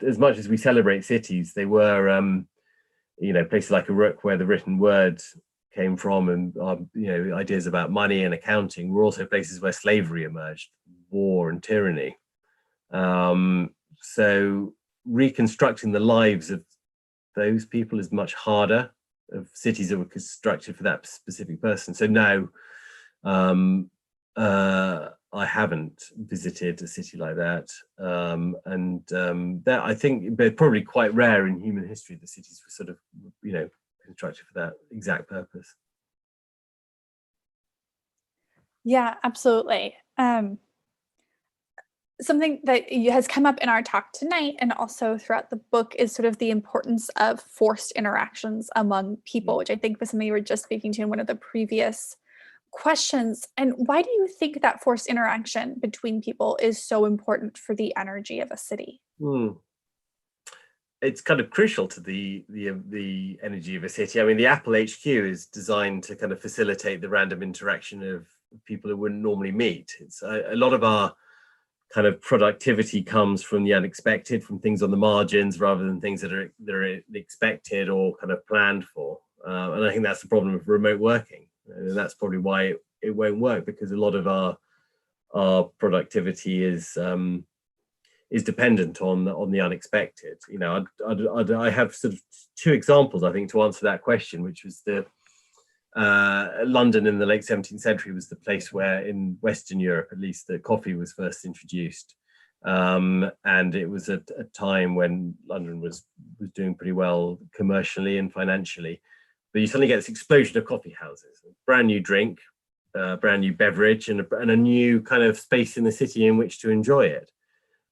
as much as we celebrate cities, they were, places like Uruk, where the written word came from, and ideas about money and accounting, were also places where slavery emerged, war and tyranny. So reconstructing the lives of those people is much harder, of cities that were constructed for that specific person. So no, I haven't visited a city like that, that, I think, they're probably quite rare in human history, the cities were sort of constructed for that exact purpose. Yeah, absolutely. Something that has come up in our talk tonight and also throughout the book is sort of the importance of forced interactions among people, which I think was something you were just speaking to in one of the previous questions. And why do you think that forced interaction between people is so important for the energy of a city? It's kind of crucial to the energy of a city. I mean, the Apple HQ is designed to kind of facilitate the random interaction of people who wouldn't normally meet. It's a lot of our kind of productivity comes from the unexpected, from things on the margins, rather than things that are expected or kind of planned for. And I think that's the problem with remote working. And that's probably why it won't work, because a lot of our productivity is dependent on the unexpected. I have sort of two examples, I think, to answer that question, which was the London in the late 17th century was the place where, in Western Europe at least, the coffee was first introduced, and it was a time when London was doing pretty well commercially and financially. But you suddenly get this explosion of coffee houses, a brand new drink, brand new beverage, and a new kind of space in the city in which to enjoy it.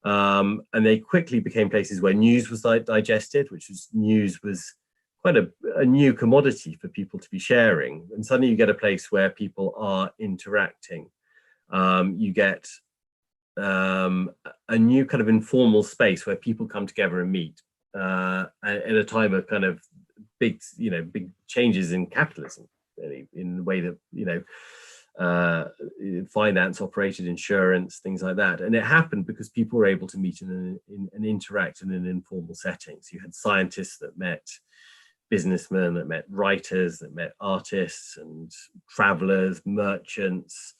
And they quickly became places where news was digested, news was quite a new commodity for people to be sharing. And suddenly you get a place where people are interacting. You get a new kind of informal space where people come together and meet at a time of kind of big changes in capitalism, really, in the way that finance operated, insurance, things like that. And it happened because people were able to meet and interact in an informal setting. So you had scientists that met businessmen, that met writers, that met artists and travelers, merchants,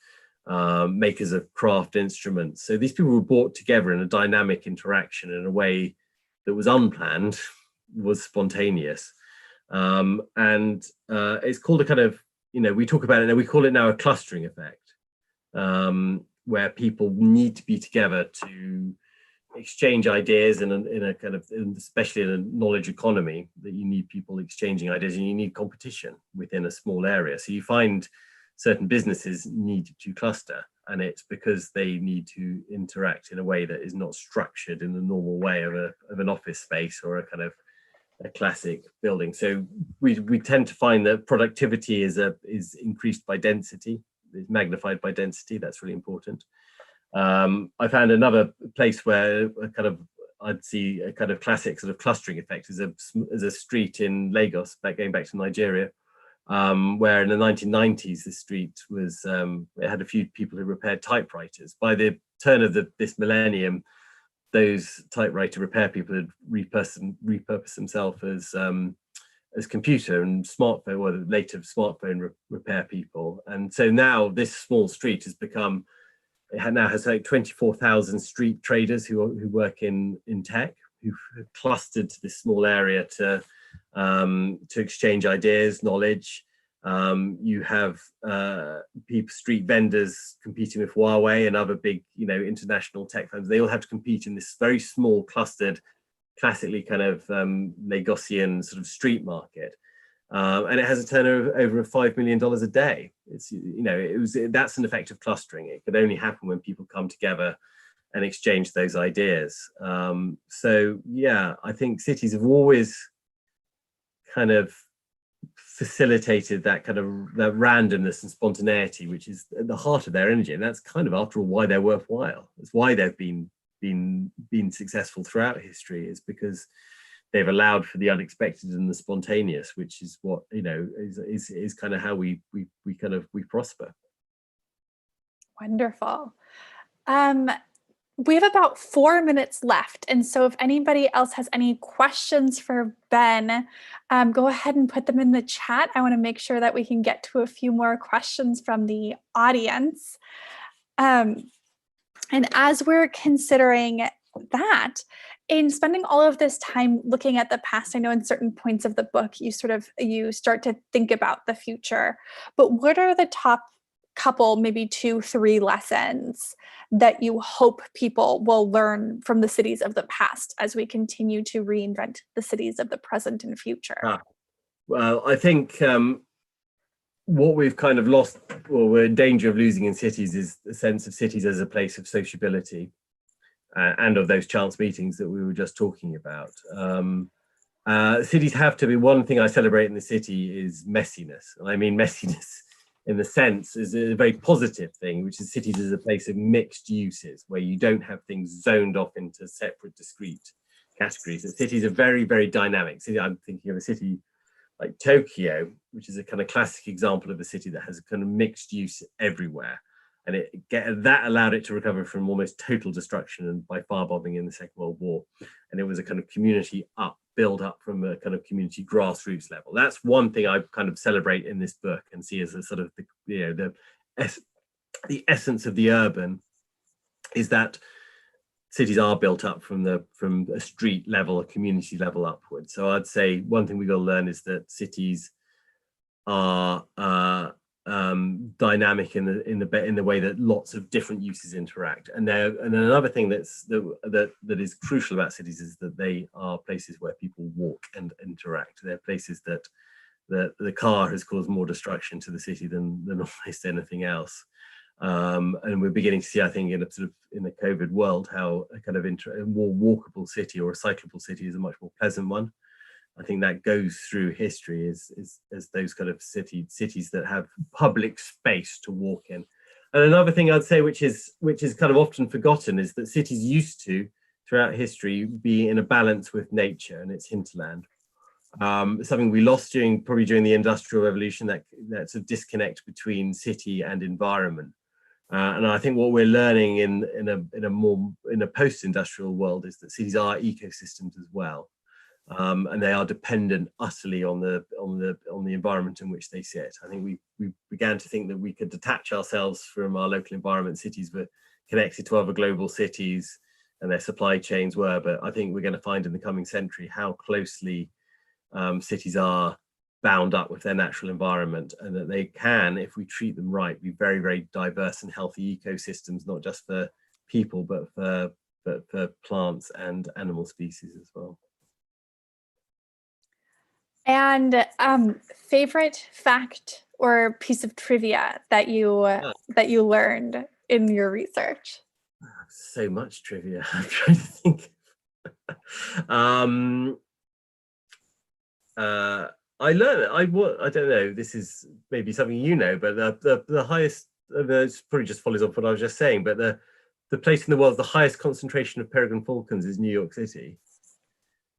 makers of craft instruments. So these people were brought together in a dynamic interaction in a way that was unplanned, was spontaneous. And it's called a kind of, we talk about it now, we call it now a clustering effect, where people need to be together to exchange ideas in a kind of, especially in a knowledge economy, that you need people exchanging ideas, and you need competition within a small area. So you find certain businesses need to cluster, and it's because they need to interact in a way that is not structured in the normal way of an office space or a kind of a classic building. So we tend to find that productivity is increased by density, is magnified by density. That's really important. I found another place where I'd see a kind of classic sort of clustering effect is a street in Lagos, going back to Nigeria, where in the 1990s the street was it had a few people who repaired typewriters. By the turn of this millennium, those typewriter repair people had repurposed themselves as as computer and smartphone, or later smartphone repair people. And so now this small street has become, now has like 24,000 street traders who work in tech, who've clustered to this small area to exchange ideas, knowledge. You have street vendors competing with Huawei and other big, international tech firms. They all have to compete in this very small, clustered, classically kind of Lagosian sort of street market. And it has a turnover over $5 million a day. It's, that's an effect of clustering. It could only happen when people come together and exchange those ideas. So yeah, I think cities have always kind of facilitated that kind of that randomness and spontaneity, which is at the heart of their energy. And that's kind of, after all, why they're worthwhile. It's why they've been successful throughout history, is because they've allowed for the unexpected and the spontaneous, which is what, is kind of how we prosper. Wonderful. We have about 4 minutes left. And so if anybody else has any questions for Ben, go ahead and put them in the chat. I want to make sure that we can get to a few more questions from the audience. And as we're considering that, in spending all of this time looking at the past, I know in certain points of the book, you start to think about the future, but what are the top couple, maybe 2-3 lessons that you hope people will learn from the cities of the past as we continue to reinvent the cities of the present and future? Well, I think what we've kind of lost, or we're in danger of losing in cities, is the sense of cities as a place of sociability and of those chance meetings that we were just talking about. Cities have to be, one thing I celebrate in the city is messiness. And I mean messiness in the sense is a very positive thing, which is cities as a place of mixed uses, where you don't have things zoned off into separate, discrete categories. The cities are very, very dynamic. I'm thinking of a city like Tokyo, which is a kind of classic example of a city that has a kind of mixed use everywhere. And that allowed it to recover from almost total destruction and by firebombing in the Second World War. And it was a kind of community build up from a kind of community grassroots level. That's one thing I kind of celebrate in this book and see as a sort of the essence of the urban, is that cities are built up from a street level, a community level upwards. So I'd say one thing we've got to learn is that cities are dynamic in the way that lots of different uses interact. And another thing that is crucial about cities is that they are places where people walk and interact. They're places that the car has caused more destruction to the city than almost anything else. And we're beginning to see, I think, in the COVID world, how a kind of a more walkable city or a cyclable city is a much more pleasant one. I think that goes through history as those kind of cities that have public space to walk in. And another thing I'd say, which is kind of often forgotten, is that cities used to, throughout history, be in a balance with nature and its hinterland. Something we lost probably during the Industrial Revolution, that sort of disconnect between city and environment. And I think what we're learning in a post-industrial world is that cities are ecosystems as well. And they are dependent utterly on the environment in which they sit. I think we began to think that we could detach ourselves from our local environment. Cities were connected to other global cities and their supply chains were, but I think we're going to find in the coming century how closely cities are bound up with their natural environment, and that they can, if we treat them right, be very, very diverse and healthy ecosystems, not just for people, but for plants and animal species as well. And favorite fact or piece of trivia that you learned in your research? So much trivia. I'm trying to think. I learned. I don't know. This is maybe something you know, but the highest. This probably just follows up what I was just saying. But the place in the world with the highest concentration of peregrine falcons is New York City,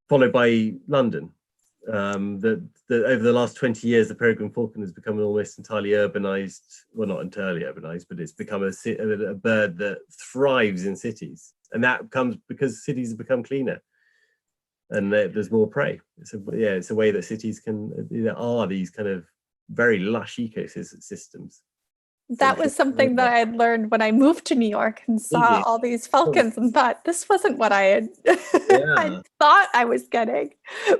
followed by London. That over the last 20 years, the peregrine falcon has become an almost entirely urbanized, well, not entirely urbanized, but it's become a bird that thrives in cities. And that comes because cities have become cleaner. and there's more prey. It's a way that cities there are these kind of very lush ecosystems. That was something that I had learned when I moved to New York and saw all these falcons and thought, this wasn't what I had I thought I was getting.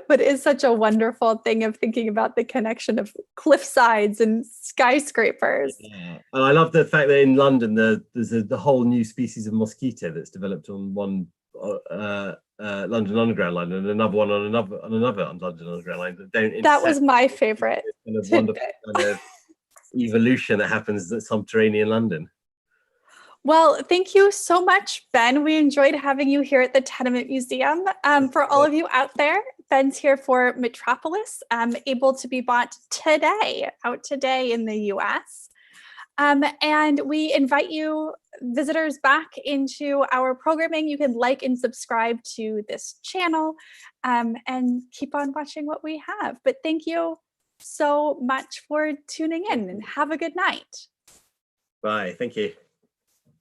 But it's such a wonderful thing of thinking about the connection of cliff sides and skyscrapers. Yeah. And I love the fact that in London, there's the whole new species of mosquito that's developed on one London Underground line and another one on another London Underground line that don't intersect. That was my favorite. Kind of wonderful kind of evolution that happens at subterranean London. Well, thank you so much, Ben. We enjoyed having you here at the Tenement Museum. For all of you out there, Ben's here for Metropolis, able to be bought out today in the US. And we invite you visitors back into our programming. You can like and subscribe to this channel and keep on watching what we have. But thank you so much for tuning in and have a good night. Bye. Thank you.